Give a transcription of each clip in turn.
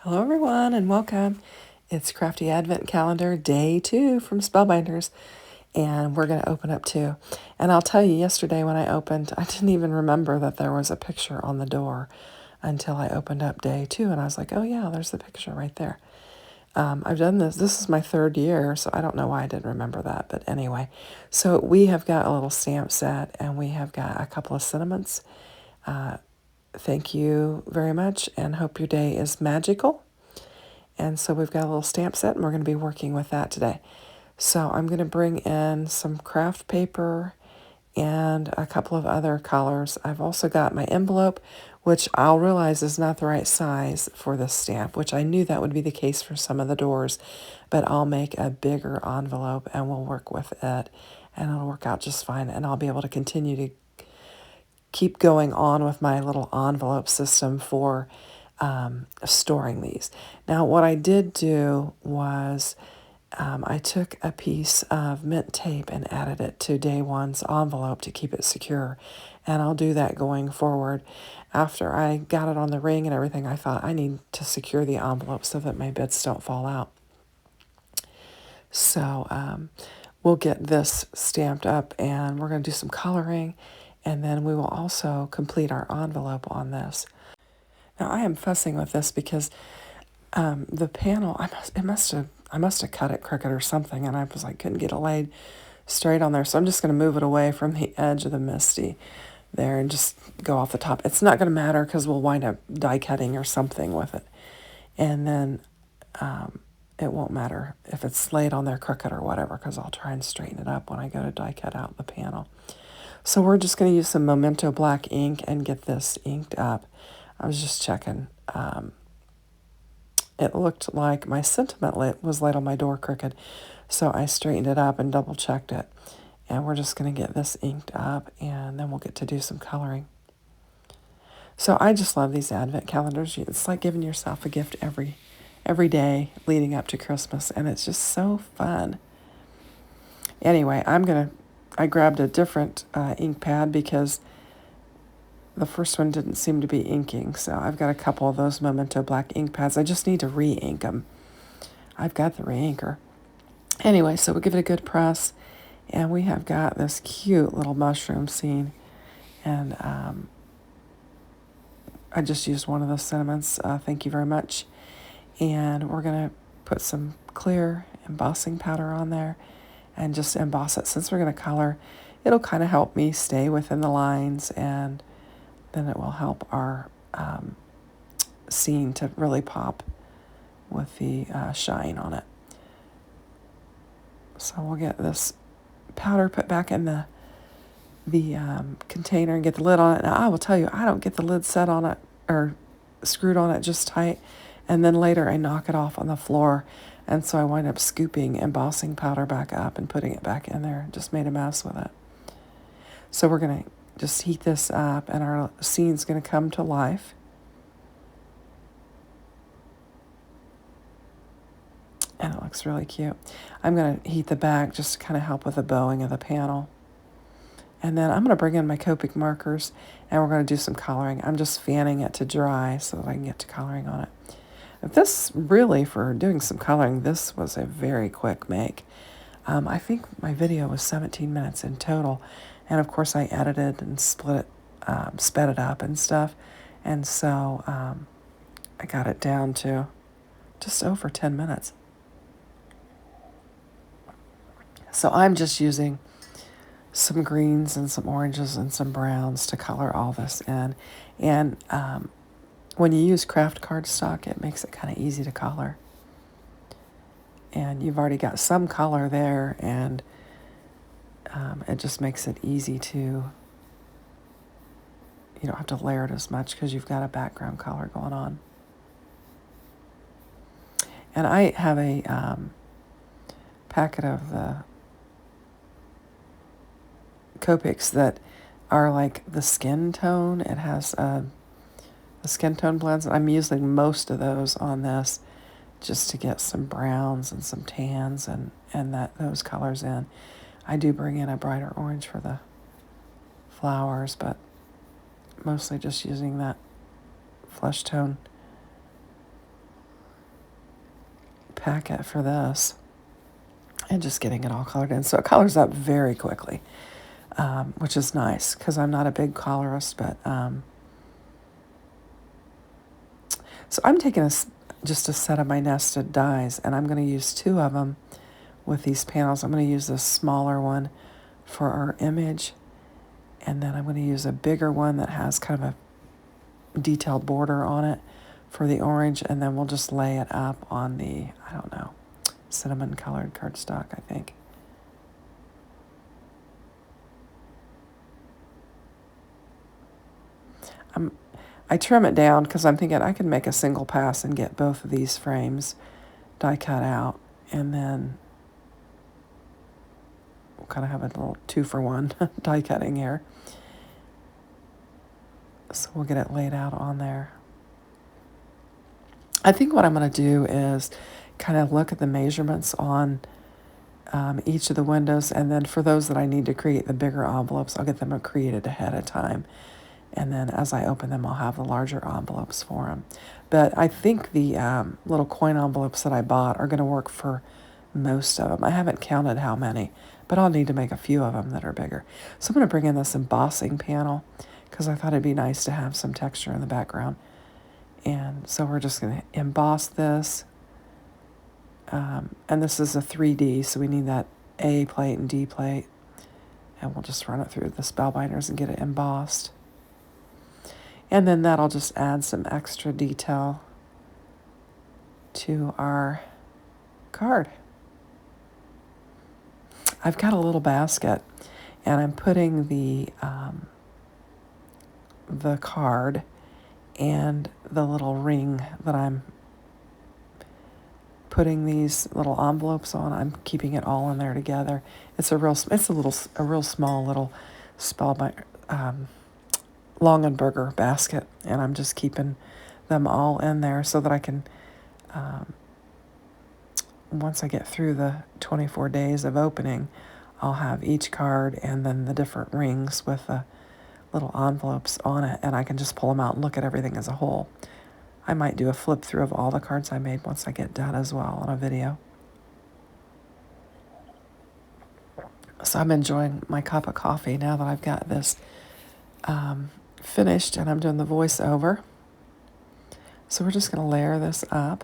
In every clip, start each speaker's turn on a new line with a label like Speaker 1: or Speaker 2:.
Speaker 1: Hello everyone and welcome. It's Crafty Advent Calendar Day 2 from Spellbinders, and we're going to open up 2. And I'll tell you, yesterday when I opened, I didn't even remember that there was a picture on the door until I opened up Day 2, and I was like, oh yeah, there's the picture right there. I've done this is my 3rd year, so I don't know why I didn't remember that, but anyway. So we have got a little stamp set, and we have got a couple of sentiments. Thank you very much, and hope your day is magical. And so we've got a little stamp set, and we're going to be working with that today. So I'm going to bring in some craft paper and a couple of other colors. I've also got my envelope, which I'll realize is not the right size for this stamp, which I knew that would be the case for some of the doors, but I'll make a bigger envelope and we'll work with it, and it'll work out just fine, and I'll be able to continue to keep going on with my little envelope system for storing these. Now, what I did do was I took a piece of mint tape and added it to day 1's envelope to keep it secure. And I'll do that going forward. After I got it on the ring and everything, I thought I need to secure the envelope so that my bits don't fall out. So we'll get this stamped up, and we're going to do some coloring, and then we will also complete our envelope on this. Now I am fussing with this because the panel, I must have cut it crooked or something, and I was like, couldn't get it laid straight on there. So I'm just going to move it away from the edge of the Misty there and just go off the top. It's not going to matter because we'll wind up die cutting or something with it. And then it won't matter if it's laid on there crooked or whatever, because I'll try and straighten it up when I go to die cut out the panel. So we're just going to use some Memento black ink and get this inked up. I was just checking. It looked like my sentiment was laid on my door crooked, so I straightened it up and double checked it. And we're just going to get this inked up, and then we'll get to do some coloring. So I just love these Advent calendars. It's like giving yourself a gift every day leading up to Christmas, and it's just so fun. Anyway, I grabbed a different ink pad because the first one didn't seem to be inking, so I've got a couple of those Memento black ink pads. I just need to re-ink them. I've got the re-inker. Anyway, so we'll give it a good press, and we have got this cute little mushroom scene, and I just used one of those sentiments. Thank you very much. And we're going to put some clear embossing powder on there and just emboss it. Since we're going to color, it'll kind of help me stay within the lines, and then it will help our scene to really pop with the shine on it. So we'll get this powder put back in the container and get the lid on it. Now I will tell you, I don't get the lid set on it or screwed on it just tight, and then later I knock it off on the floor, and so I wind up scooping embossing powder back up and putting it back in there. Just made a mess with it. So we're going to just heat this up, and our scene's going to come to life. And it looks really cute. I'm going to heat the back just to kind of help with the bowing of the panel. And then I'm going to bring in my Copic markers, and we're going to do some coloring. I'm just fanning it to dry so that I can get to coloring on it. This really, for doing some coloring, this was a very quick make. I think my video was 17 minutes in total. And of course I edited and sped it up and stuff. And so I got it down to just over 10 minutes. So I'm just using some greens and some oranges and some browns to color all this in. And when you use craft cardstock, it makes it kind of easy to color. And you've already got some color there, and it just makes it easy to, you don't have to layer it as much because you've got a background color going on. And I have a packet of the Copics that are like the skin tone. It has the skin tone blends. I'm using most of those on this just to get some browns and some tans and those colors in. I do bring in a brighter orange for the flowers, but mostly just using that flesh tone packet for this. And just getting it all colored in. So it colors up very quickly, which is nice because I'm not a big colorist. But so I'm taking just a set of my nested dies, and I'm going to use 2 of them with these panels. I'm going to use this smaller one for our image, and then I'm going to use a bigger one that has kind of a detailed border on it for the orange, and then we'll just lay it up on the, I don't know, cinnamon colored cardstock, I think. I trim it down because I'm thinking I can make a single pass and get both of these frames die cut out, and then we'll kind of have a little 2-for-1 die cutting here. So we'll get it laid out on there. I think what I'm going to do is kind of look at the measurements on each of the windows, and then for those that I need to create the bigger envelopes, I'll get them created ahead of time. And then as I open them, I'll have the larger envelopes for them. But I think the little coin envelopes that I bought are going to work for most of them. I haven't counted how many, but I'll need to make a few of them that are bigger. So I'm going to bring in this embossing panel because I thought it'd be nice to have some texture in the background. And so we're just going to emboss this. And this is a 3D, so we need that A plate and D plate. And we'll just run it through the Spellbinders and get it embossed. And then that'll just add some extra detail to our card. I've got a little basket, and I'm putting the card and the little ring that I'm putting these little envelopes on. I'm keeping it all in there together. It's a real small little Spellbinder Longenberger basket, and I'm just keeping them all in there so that I can, once I get through the 24 days of opening, I'll have each card and then the different rings with the little envelopes on it, and I can just pull them out and look at everything as a whole. I might do a flip through of all the cards I made once I get done as well on a video. So I'm enjoying my cup of coffee now that I've got this finished, and I'm doing the voiceover. So we're just going to layer this up.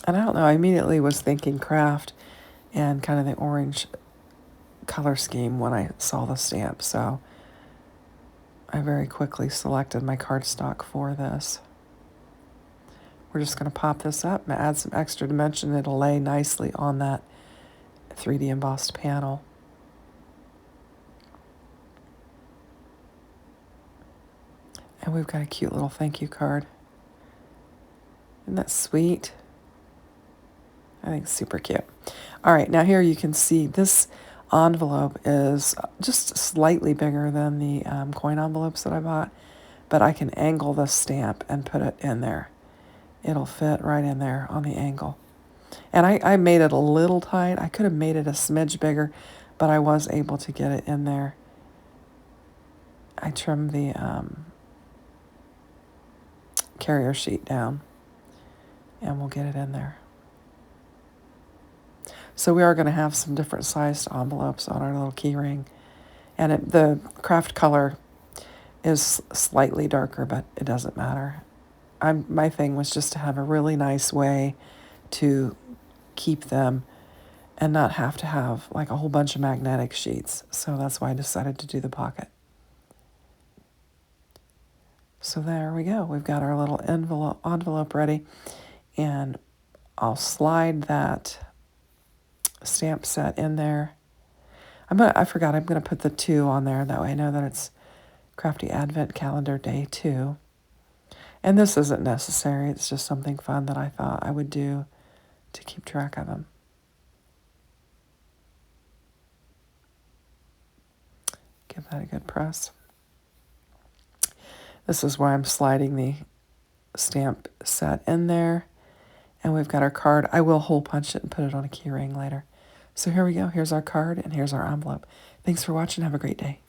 Speaker 1: And I don't know, I immediately was thinking craft and kind of the orange color scheme when I saw the stamp. So I very quickly selected my cardstock for this. We're just going to pop this up and add some extra dimension. It'll lay nicely on that 3D embossed panel. And we've got a cute little thank you card. Isn't that sweet? I think it's super cute. All right, now here you can see this envelope is just slightly bigger than the coin envelopes that I bought, but I can angle the stamp and put it in there. It'll fit right in there on the angle. And I made it a little tight. I could have made it a smidge bigger, but I was able to get it in there. I trimmed the carrier sheet down, and we'll get it in there. So we are going to have some different sized envelopes on our little key ring. And the craft color is slightly darker, but it doesn't matter. My thing was just to have a really nice way to keep them and not have to have like a whole bunch of magnetic sheets. So that's why I decided to do the pocket. So there we go. We've got our little envelope ready. And I'll slide that stamp set in there. I forgot I'm going to put the 2 on there. That way I know that it's Crafty Advent Calendar Day 2. And this isn't necessary. It's just something fun that I thought I would do to keep track of them. Give that a good press. This is where I'm sliding the stamp set in there. And we've got our card. I will hole punch it and put it on a key ring later. So here we go. Here's our card and here's our envelope. Thanks for watching. Have a great day.